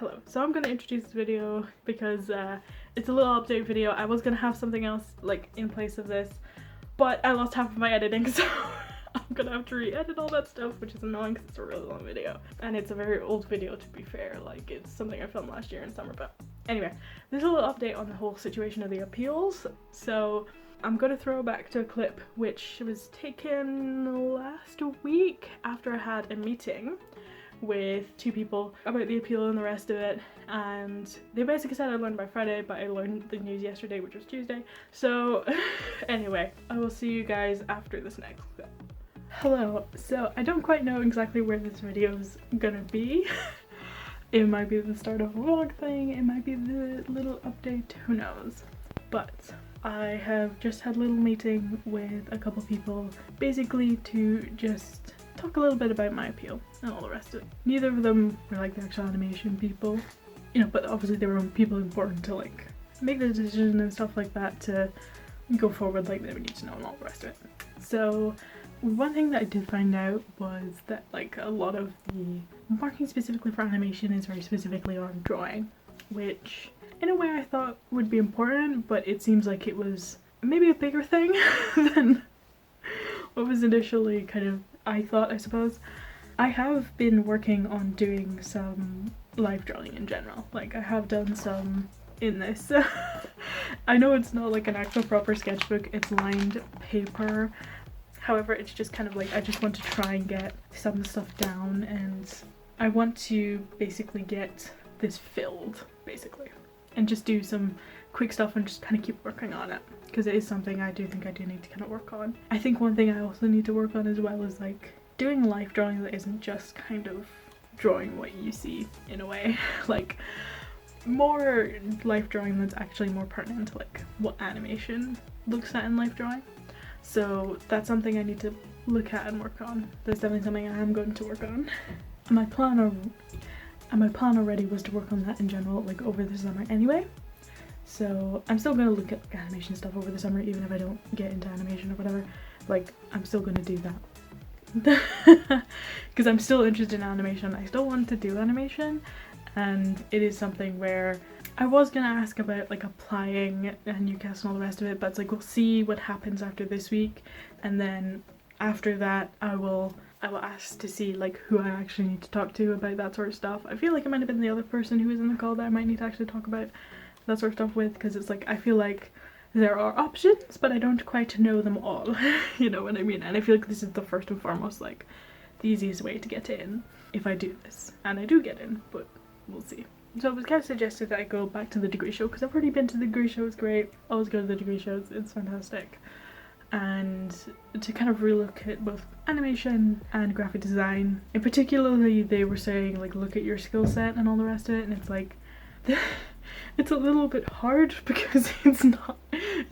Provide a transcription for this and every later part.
Hello. So I'm gonna introduce this video because it's a little update video. I was gonna have something else like in place of this, but I lost half of my editing, so I'm gonna have to re-edit all that stuff, which is annoying because it's a really long video. And it's a very old video, to be fair. Like, it's something I filmed last year in summer, but anyway. There's a little update on the whole situation of the appeals. So I'm gonna throw back to a clip which was taken last week after I had a meeting with two people about the appeal and the rest of it, and they basically said I learned by Friday, but I learned the news yesterday, which was Tuesday. So anyway, I will see you guys after this next clip. Hello. So I don't quite know exactly where this video is gonna be. It might be the start of a vlog thing, it might be the little update, who knows. But I have just had a little meeting with a couple people, basically to just talk a little bit about my appeal and all the rest of it. Neither of them were like the actual animation people, you know, but obviously they were people important to like make the decision and stuff like that to go forward, like they would need to know and all the rest of it. So one thing that I did find out was that like a lot of the marking specifically for animation is very specifically on drawing, which in a way I thought would be important, but it seems like it was maybe a bigger thing than what was initially kind of I thought, I suppose. I have been working on doing some live drawing in general. Like, I have done some in this. I know it's not like an actual proper sketchbook, it's lined paper. However, it's just kind of like, I just want to try and get some stuff down, and I want to basically get this filled, basically. And just do some quick stuff and just kind of keep working on it, because it is something I do think I do need to kind of work on. I think one thing I also need to work on as well is like doing life drawing that isn't just kind of drawing what you see in a way. Like more life drawing that's actually more pertinent to like what animation looks at in life drawing. So that's something I need to look at and work on. That's definitely something I am going to work on. And my plan already was to work on that in general, like over the summer anyway. So I'm still gonna look at like, animation stuff over the summer, even if I don't get into animation or whatever. Like, I'm still gonna do that. Because I'm still interested in animation. I still want to do animation, and it is something where I was gonna ask about like applying and Newcastle and all the rest of it, but it's like we'll see what happens after this week, and then after that I will ask to see like who I actually need to talk to about that sort of stuff. I feel like it might have been the other person who was in the call that I might need to actually talk about that sort of stuff with, because it's like I feel like there are options but I don't quite know them all. You know what I mean? And I feel like this is the first and foremost like the easiest way to get in if I do this, and I do get in, but we'll see. So it was kind of suggested that I go back to the degree show, because I've already been to the degree show. It's great, always go to the degree shows, it's fantastic. And to kind of relook at both animation and graphic design. In particularly, they were saying like look at your skill set and all the rest of it, and it's like it's a little bit hard because it's not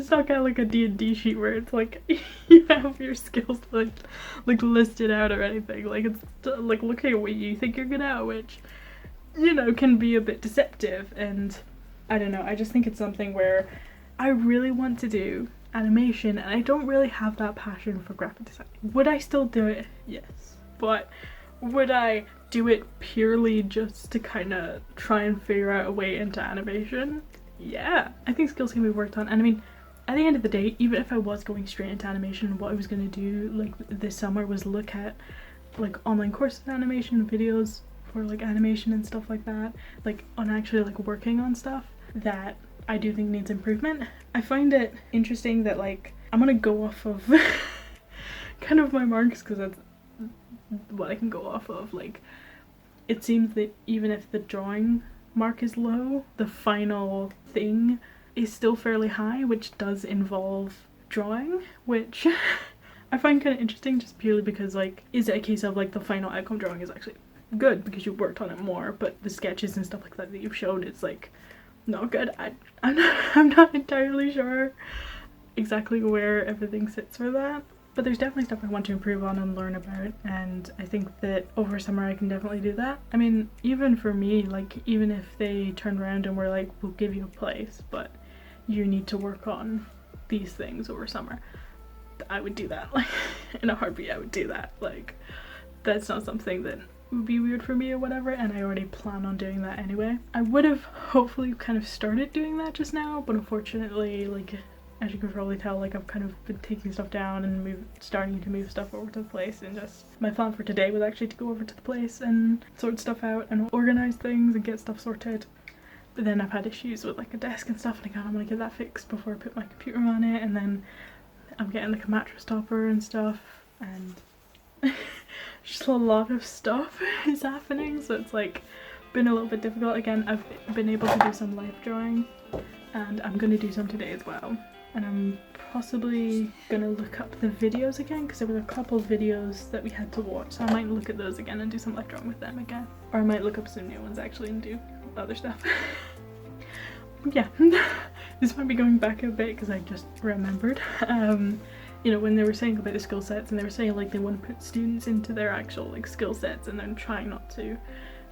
kind of like a D&D sheet where it's like you have your skills like listed out or anything. Like, it's like looking at what you think you're good at, which, you know, can be a bit deceptive. And I don't know, I just think it's something where I really want to do animation and I don't really have that passion for graphic design. Would I still do it? Yes. But would I do it purely just to kind of try and figure out a way into animation? Yeah. I think skills can be worked on. And I mean, at the end of the day, even if I was going straight into animation, what I was going to do like this summer was look at like online courses in animation, videos for like animation and stuff like that, like on actually like working on stuff that I do think needs improvement. I find it interesting that like I'm gonna go off of kind of my marks, because that's what I can go off of. Like, it seems that even if the drawing mark is low, the final thing is still fairly high, which does involve drawing, which I find kind of interesting, just purely because like, is it a case of like the final outcome drawing is actually good because you worked on it more, but the sketches and stuff like that you've shown, it's like not good. I'm not entirely sure exactly where everything sits for that, but there's definitely stuff I want to improve on and learn about, and I think that over summer I can definitely do that. I mean, even for me, like, even if they turned around and were like, we'll give you a place, but you need to work on these things over summer, I would do that. Like, in a heartbeat I would do that. Like, that's not something that would be weird for me or whatever, and I already plan on doing that anyway. I would have hopefully kind of started doing that just now, but unfortunately, like, as you can probably tell, like, I've kind of been taking stuff down and starting to move stuff over to the place, and just my plan for today was actually to go over to the place and sort stuff out and organize things and get stuff sorted. But then I've had issues with like a desk and stuff, and I'm gonna get that fixed before I put my computer on it, and then I'm getting like a mattress topper and stuff, and just a lot of stuff is happening, so it's like been a little bit difficult. Again, I've been able to do some live drawing, and I'm gonna do some today as well, and I'm possibly gonna look up the videos again because there were a couple of videos that we had to watch, so I might look at those again and do some live drawing with them again, or I might look up some new ones actually and do other stuff. Yeah, this might be going back a bit because I just remembered, you know, when they were saying about the skill sets, and they were saying like they want to put students into their actual like skill sets and then trying not to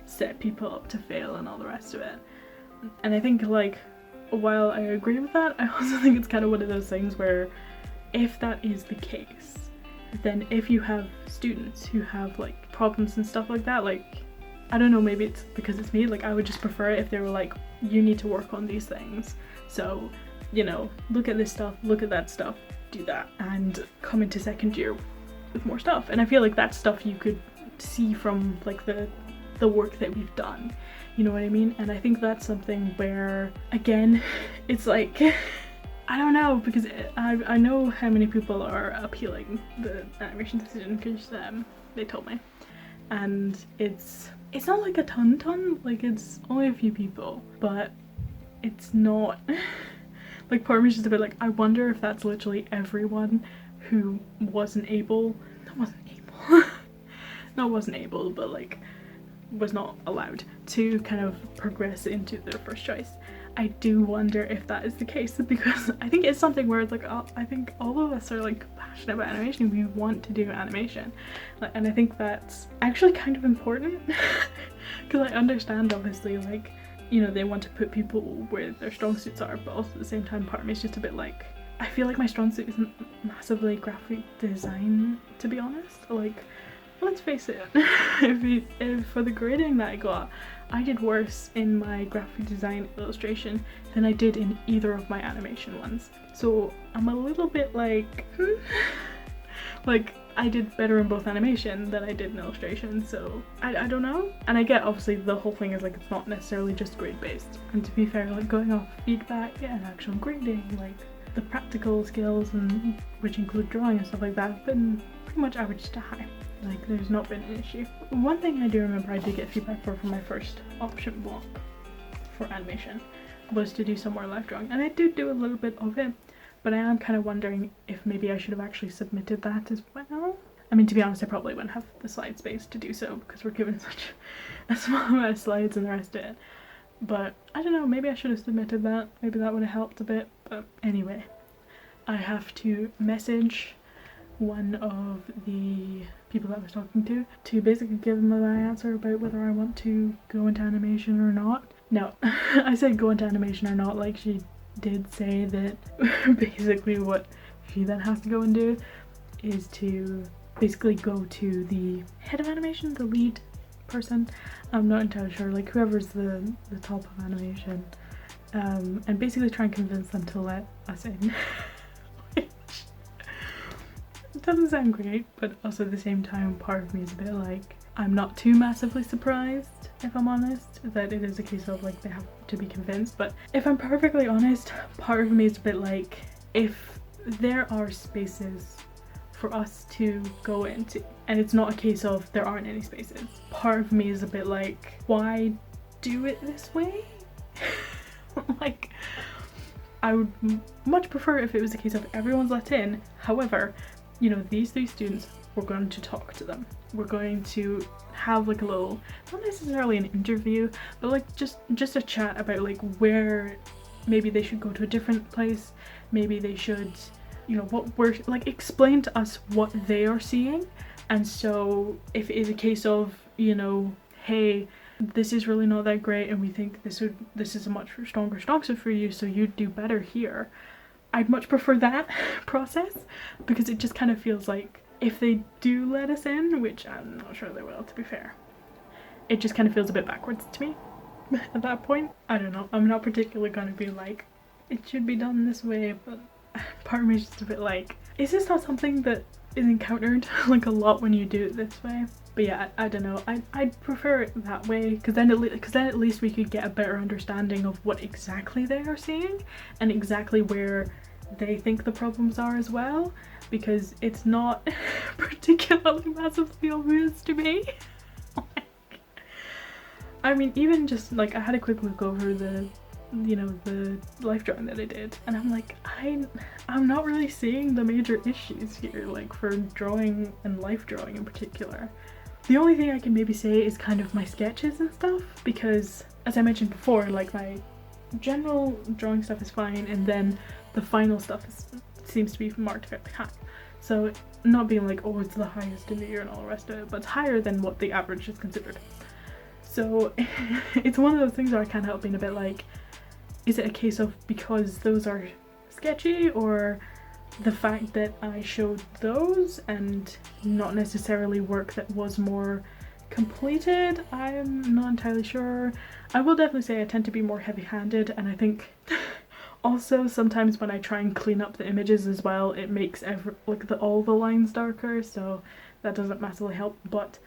set people up to fail and all the rest of it. And I think like, while I agree with that, I also think it's kind of one of those things where if that is the case, then if you have students who have like problems and stuff like that, like, I don't know, maybe it's because it's me, like I would just prefer it if they were like, you need to work on these things, so, you know, look at this stuff, look at that stuff, do that, and come into second year with more stuff. And I feel like that stuff you could see from like the work that we've done, you know what I mean? And I think that's something where, again, it's like, I don't know, because I know how many people are appealing the animation decision because they told me, and it's not like a ton, like it's only a few people, but it's not like, part of me is just a bit like, I wonder if that's literally everyone who wasn't able but like was not allowed to kind of progress into their first choice. I do wonder if that is the case, because I think it's something where it's like, I think all of us are like passionate about animation, we want to do animation, like, and I think that's actually kind of important because I understand obviously, like, you know, they want to put people where their strong suits are, but also at the same time part of me is just a bit like, I feel like my strong suit isn't massively graphic design, to be honest. Like, let's face it, if for the grading that I got, I did worse in my graphic design illustration than I did in either of my animation ones. So I'm a little bit like, like, I did better in both animation than I did in illustration, so I don't know. And I get, obviously, the whole thing is like, it's not necessarily just grade based. And to be fair, like, going off feedback and actual grading, like the practical skills, and which include drawing and stuff like that, have been pretty much average to high. Like, there's not been an issue. One thing I do remember I did get feedback for my first option block for animation was to do some more live drawing, and I did do a little bit of it, but I am kind of wondering if maybe I should have actually submitted that as well. I mean, to be honest, I probably wouldn't have the slide space to do so because we're given such a small amount of slides and the rest of it. But I don't know, maybe I should have submitted that. Maybe that would have helped a bit. But anyway, I have to message one of the people that I was talking to basically give them my answer about whether I want to go into animation or not. No, I said go into animation or not, like she did say that basically what she then has to go and do is to basically go to the head of animation, the lead person, I'm not entirely sure, like whoever's the top of animation, and basically try and convince them to let us in. It doesn't sound great, but also at the same time part of me is a bit like, I'm not too massively surprised, if I'm honest, that it is a case of like they have to be convinced. But if I'm perfectly honest, part of me is a bit like, if there are spaces for us to go into and it's not a case of there aren't any spaces, part of me is a bit like, why do it this way? Like, I would much prefer if it was a case of everyone's let in. However, you know, these three students, we're going to talk to them. We're going to have like a little, not necessarily an interview, but like just a chat about like where maybe they should go to a different place. Maybe they should, you know, what we're like, explain to us what they are seeing. And so if it is a case of, you know, hey, this is really not that great and we think this is a much stronger strong suit for you, so you'd do better here. I'd much prefer that process, because it just kind of feels like if they do let us in, which I'm not sure they will, to be fair, it just kind of feels a bit backwards to me at that point. I don't know, I'm not particularly gonna be like, it should be done this way, but part of me is just a bit like, is this not something that is encountered like a lot when you do it this way? But yeah, I don't know, I'd prefer it that way, because then at least we could get a better understanding of what exactly they are seeing and exactly where they think the problems are as well, because it's not particularly massively obvious to me. I mean, even just like, I had a quick look over the, you know, the life drawing that I did, and I'm like, I'm not really seeing the major issues here, like for drawing and life drawing in particular. The only thing I can maybe say is kind of my sketches and stuff, because as I mentioned before, like my general drawing stuff is fine, and then the final stuff seems to be marked fairly high. So not being like, oh, it's the highest in the year and all the rest of it, but it's higher than what the average is considered. So it's one of those things where I can't help being a bit like, is it a case of because those are sketchy, or the fact that I showed those and not necessarily work that was more completed? I'm not entirely sure. I will definitely say I tend to be more heavy-handed, and I think also sometimes when I try and clean up the images as well, it makes all the lines darker, so that doesn't massively help. But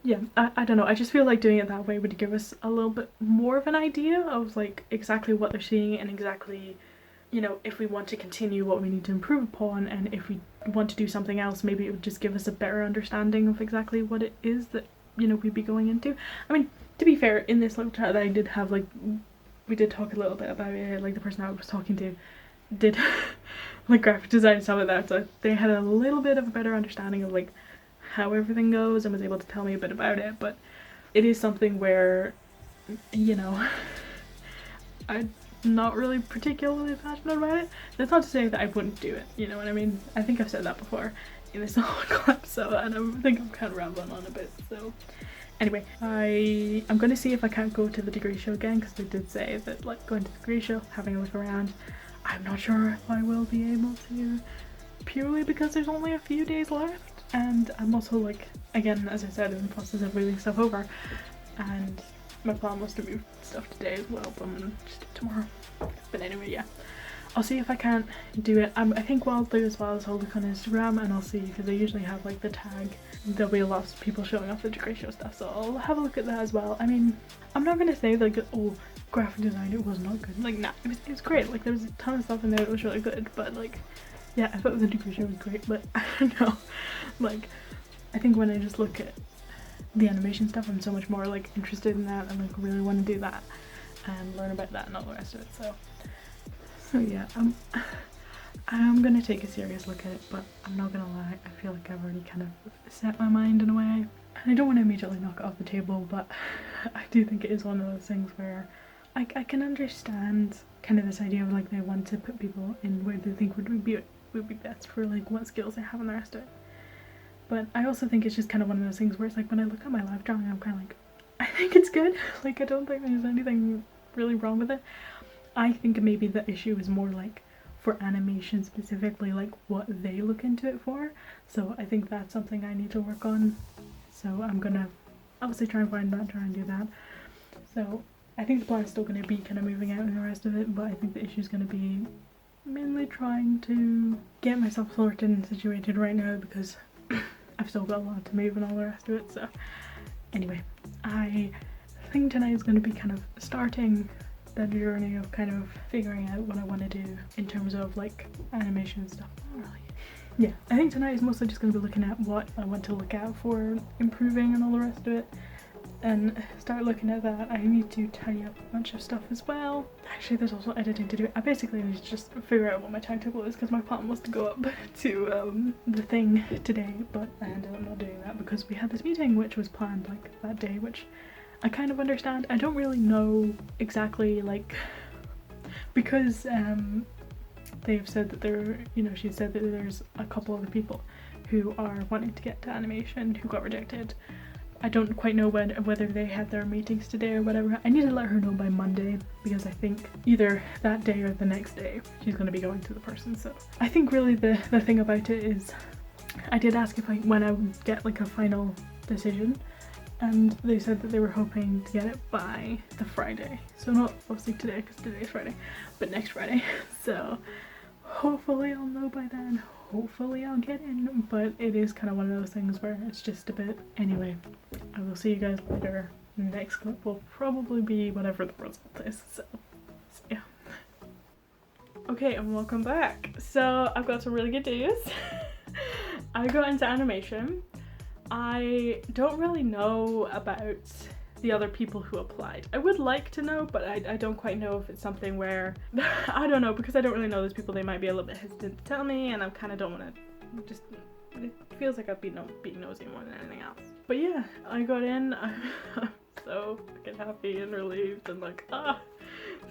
yeah, I don't know, I just feel like doing it that way would give us a little bit more of an idea of like exactly what they're seeing, and exactly, you know, if we want to continue, what we need to improve upon, and if we want to do something else, maybe it would just give us a better understanding of exactly what it is that, you know, we'd be going into. I mean, to be fair, in this little chat that I did have, like, we did talk a little bit about it, like the person I was talking to did like graphic design and stuff like that, so they had a little bit of a better understanding of like how everything goes and was able to tell me a bit about it. But it is something where, you know, I'm not really particularly passionate about it. That's not to say that I wouldn't do it, you know what I mean? I think I've said that before in this whole clip, so, and I think I'm kind of rambling on a bit, so anyway, I'm going to see if I can't go to the degree show again, because they did say that like going to the degree show, having a look around, I'm not sure if I will be able to, purely because there's only a few days left, and I'm also like, again, as I said, in the process of moving stuff over, and my plan was to move stuff today as well, but I'm gonna just do it tomorrow. But anyway, yeah, I'll see if I can't do it. I think what I'll do as well is I'll look on Instagram and I'll see, because they usually have like the tag, there'll be a lot of people showing off the degree show stuff, so I'll have a look at that as well. I mean, I'm not gonna say like, oh, graphic design, it was not good. Like, nah, it was great. Like, there was a ton of stuff in there that was really good, but like, yeah, I thought the degree show was great, but I don't know, like, I think when I just look at the animation stuff, I'm so much more like interested in that and like really want to do that and learn about that and all the rest of it. So yeah, I'm gonna take a serious look at it, but I'm not gonna lie, I feel like I've already kind of set my mind in a way, and I don't want to immediately knock it off the table, but I do think it is one of those things where I can understand kind of this idea of like they want to put people in where they think would be best for like what skills they have and the rest of it. But I also think it's just kind of one of those things where it's like when I look at my live drawing, I'm kind of like, I think it's good. Like, I don't think there's anything really wrong with it. I think maybe the issue is more like for animation specifically, like what they look into it for. So I think that's something I need to work on. So I'm gonna obviously try and find that, try and do that. So I think the plan is still going to be kind of moving out and the rest of it, but I think the issue is going to be mainly trying to get myself sorted and situated right now, because I've still got a lot to move and all the rest of it. So anyway, I think tonight is going to be kind of starting that journey of kind of figuring out what I want to do in terms of like animation and stuff. Not really. Yeah, I think tonight is mostly just going to be looking at what I want to look out for improving and all the rest of it, and start looking at that. I need to tidy up a bunch of stuff as well. Actually, there's also editing to do. I basically need to just figure out what my timetable is, because my plan was to go up to the thing today, but I ended up not doing that because we had this meeting which was planned like that day, which I kind of understand. I don't really know exactly, like, because they've said that there, you know, she said that there's a couple other people who are wanting to get to animation who got rejected. I don't quite know whether they had their meetings today or whatever. I need to let her know by Monday, because I think either that day or the next day she's going to be going to the person. So I think really the thing about it is, I did ask if when I would get like a final decision, and they said that they were hoping to get it by the Friday. So not obviously today because today is Friday, but next Friday. So hopefully I'll know by then. Hopefully I'll get in, but it is kind of one of those things where it's just a bit. Anyway, I will see you guys later. Next clip will probably be whatever the result is, so yeah. Okay, and welcome back. So I've got some really good news. I got into animation. I don't really know about the other people who applied. I would like to know, but I don't quite know if it's something where, I don't know, because I don't really know those people, they might be a little bit hesitant to tell me, and I kind of don't want to just, it feels like I'd be being nosy more than anything else. But yeah, I got in. I'm so fucking happy and relieved and like,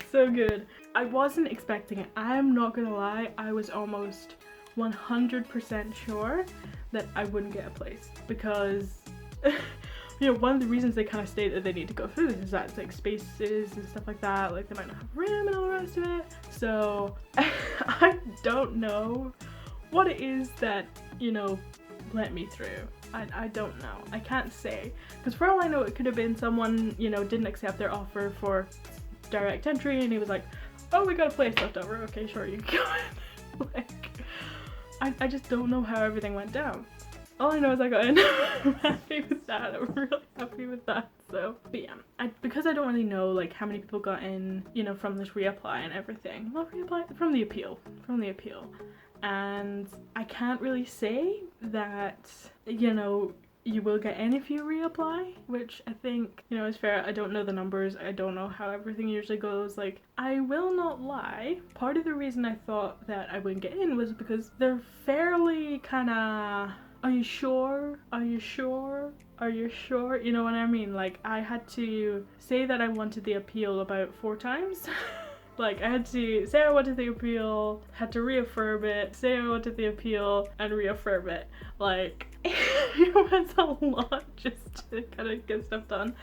so good. I wasn't expecting it. I'm not gonna lie, I was almost 100% sure that I wouldn't get a place because you know, one of the reasons they kind of state that they need to go through this is that it's like spaces and stuff like that, like they might not have room and all the rest of it. So I don't know what it is that, you know, let me through. I don't know. I can't say, because for all I know it could have been someone, you know, didn't accept their offer for direct entry and he was like, oh, we got a place left over, okay, sure, you can go in. Like, I just don't know how everything went down. All I know is I got in. I'm happy with that. I'm really happy with that. So, but yeah, because I don't really know like how many people got in, you know, from this reapply and everything. Not reapply, from the appeal. And I can't really say that, you know, you will get in if you reapply, which I think, you know, is fair. I don't know the numbers. I don't know how everything usually goes. Like, I will not lie. Part of the reason I thought that I wouldn't get in was because they're fairly kind of, are you sure? Are you sure? Are you sure? You know what I mean? Like, I had to say that I wanted the appeal about 4 times. Like, I had to say I wanted the appeal, had to reaffirm it, say I wanted the appeal, and reaffirm it. Like, it was a lot just to kind of get stuff done.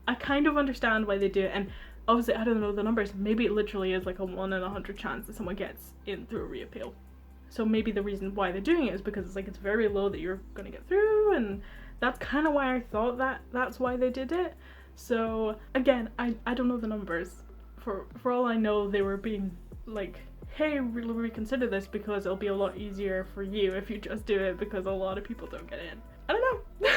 I kind of understand why they do it, and obviously I don't know the numbers. Maybe it literally is like a 1 in 100 chance that someone gets in through a reappeal. So maybe the reason why they're doing it is because it's like it's very low that you're gonna get through, and that's kind of why I thought that that's why they did it. So again, I don't know the numbers. For all I know, they were being like, hey, reconsider this because it'll be a lot easier for you if you just do it because a lot of people don't get in. I don't know.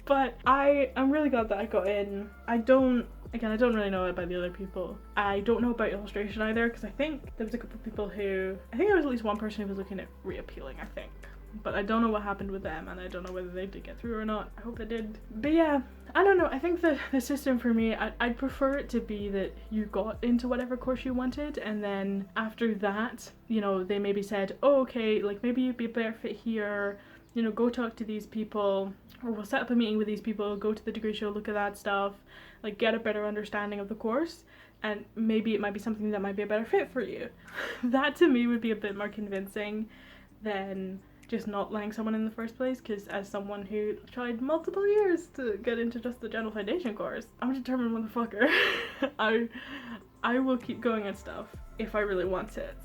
But I'm really glad that I got in. I don't really know about the other people. I don't know about illustration either because I think there was a couple of people who, I think there was at least one person who was looking at reappealing, I think. But I don't know what happened with them and I don't know whether they did get through or not. I hope they did. But yeah, I don't know. I think the system for me, I'd prefer it to be that you got into whatever course you wanted and then after that, you know, they maybe said, oh, okay, like maybe you'd be a better fit here, you know, go talk to these people, or we'll set up a meeting with these people, go to the degree show, look at that stuff, like get a better understanding of the course, and maybe it might be something that might be a better fit for you. That to me would be a bit more convincing than just not letting someone in the first place, because as someone who tried multiple years to get into just the general foundation course, I'm a determined motherfucker. I will keep going at stuff if I really want it.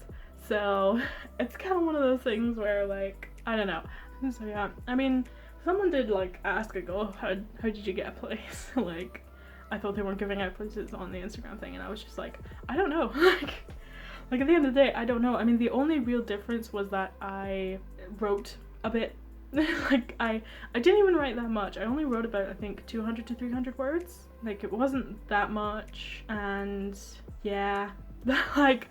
So it's kind of one of those things where like, I don't know. So yeah, I mean, someone did like ask like, oh, how did you get a place? Like, I thought they weren't giving out places on the Instagram thing and I was just like, I don't know. Like at the end of the day, I don't know. I mean, the only real difference was that I wrote a bit. Like I didn't even write that much. I only wrote about, I think, 200 to 300 words. Like it wasn't that much. And yeah, like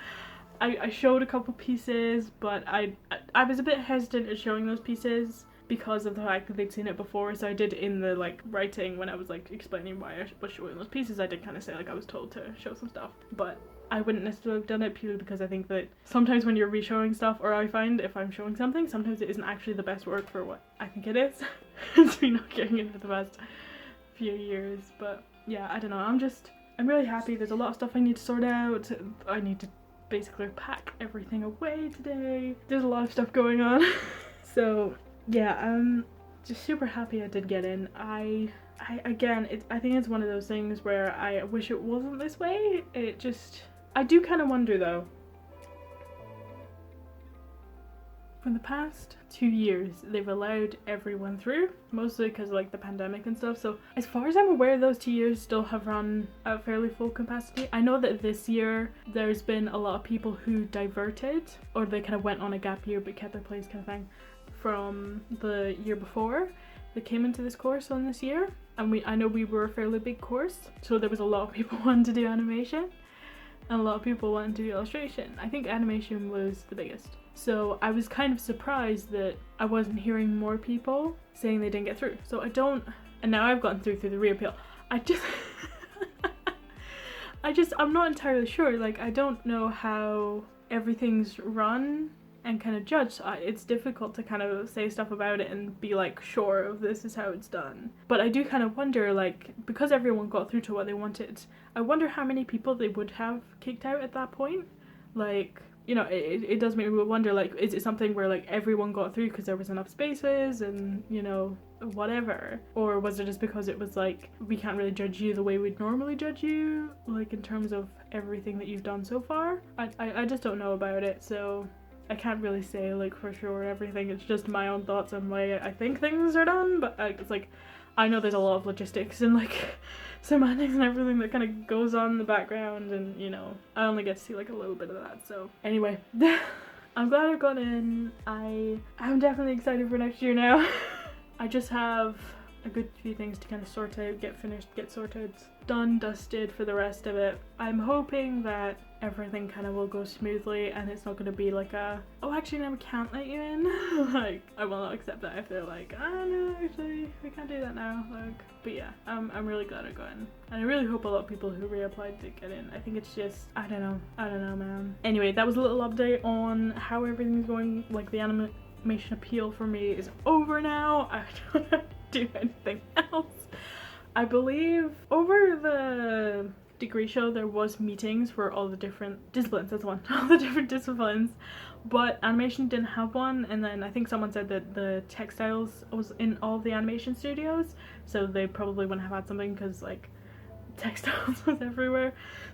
I showed a couple pieces, but I was a bit hesitant at showing those pieces because of the fact that they'd seen it before. So I did in the like writing when I was like explaining why I was showing those pieces, I did kind of say like I was told to show some stuff, but I wouldn't necessarily have done it purely because I think that sometimes when you're re-showing stuff, or I find if I'm showing something, sometimes it isn't actually the best work for what I think it is. It's me not getting it for the past few years, but yeah, I don't know, I'm really happy. There's a lot of stuff I need to sort out. I need to basically pack everything away today. There's a lot of stuff going on. So yeah, I'm just super happy I did get in. I think it's one of those things where I wish it wasn't this way. I do kind of wonder though, from the past 2 years they've allowed everyone through, mostly because like the pandemic and stuff. So as far as I'm aware, those 2 years still have run at fairly full capacity. I know that this year there's been a lot of people who diverted, or they kind of went on a gap year but kept their place kind of thing, from the year before. They came into this course on this year, and I know we were a fairly big course, so there was a lot of people wanting to do animation and a lot of people wanting to do illustration. I think animation was the biggest. So I was kind of surprised that I wasn't hearing more people saying they didn't get through. So I don't, and now I've gotten through the reappeal. I'm not entirely sure. Like, I don't know how everything's run and kind of judge. So it's difficult to kind of say stuff about it and be like, sure, of this is how it's done. But I do kind of wonder, like, because everyone got through to what they wanted, I wonder how many people they would have kicked out at that point. Like, you know, it does make me wonder, like, is it something where like everyone got through because there was enough spaces and, you know, whatever? Or was it just because it was like, we can't really judge you the way we'd normally judge you, like in terms of everything that you've done so far? I just don't know about it, so I can't really say like for sure everything. It's just my own thoughts on why I think things are done, but it's like, I know there's a lot of logistics and like semantics and everything that kind of goes on in the background, and you know, I only get to see like a little bit of that. So anyway, I'm glad I got in. I'm definitely excited for next year now. I just have a good few things to kind of sort out, get finished, get sorted, done, dusted for the rest of it. I'm hoping that everything kind of will go smoothly and it's not going to be like a, oh actually no, we can't let you in. Like, I will not accept that if they're like, oh no, actually we can't do that now. Like, but yeah, I'm really glad I got in, and I really hope a lot of people who reapplied did get in. I think it's just, I don't know man. Anyway, that was a little update on how everything's going. Like, the animation appeal for me is over now. I don't have to do anything else. I believe over the degree show there was meetings for all the different disciplines, that's one, all the different disciplines, but animation didn't have one. And then I think someone said that the textiles was in all the animation studios, so they probably wouldn't have had something because like textiles was everywhere.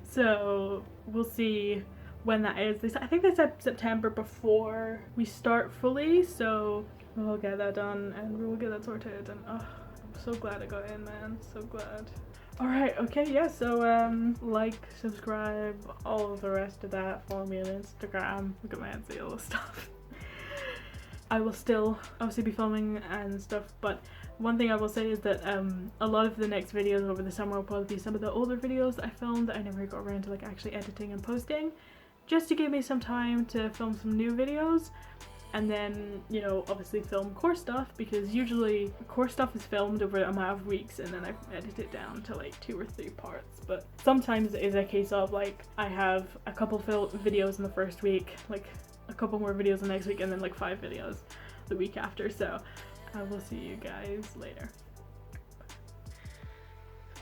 So we'll see when that is. I think they said September before we start fully, so we'll get that done and we'll get that sorted. And oh, I'm so glad I got in, man, so glad. Alright, okay, yeah, so like, subscribe, all of the rest of that, follow me on Instagram, look at my Etsy, all this stuff. I will still obviously be filming and stuff, but one thing I will say is that a lot of the next videos over the summer will probably be some of the older videos that I filmed that I never got around to like actually editing and posting, just to give me some time to film some new videos. And then, you know, obviously film course stuff, because usually course stuff is filmed over a matter of weeks and then I edit it down to like 2 or 3 parts. But sometimes it is a case of like, I have a couple videos in the first week, like a couple more videos the next week, and then like 5 videos the week after. So I will see you guys later.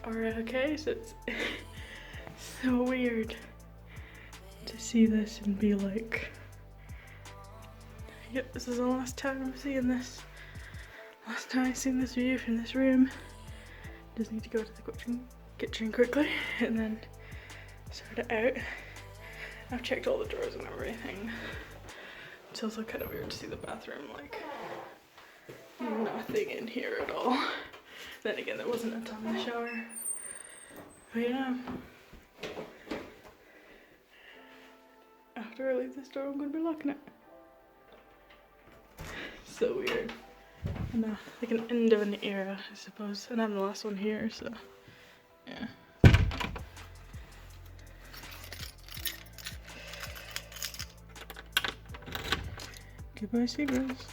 Alright, okay, so it's so weird to see this and be like, yep, this is the last time I'm seeing this. Last time I've seen this view from this room. Just need to go to the kitchen quickly and then sort it out. I've checked all the drawers and everything. It's also kind of weird to see the bathroom, like, nothing in here at all. Then again, there wasn't a ton in the shower. But yeah. After I leave this door, I'm going to be locking it. So weird. And like an end of an era, I suppose. And I'm the last one here, so yeah. Goodbye, seagulls.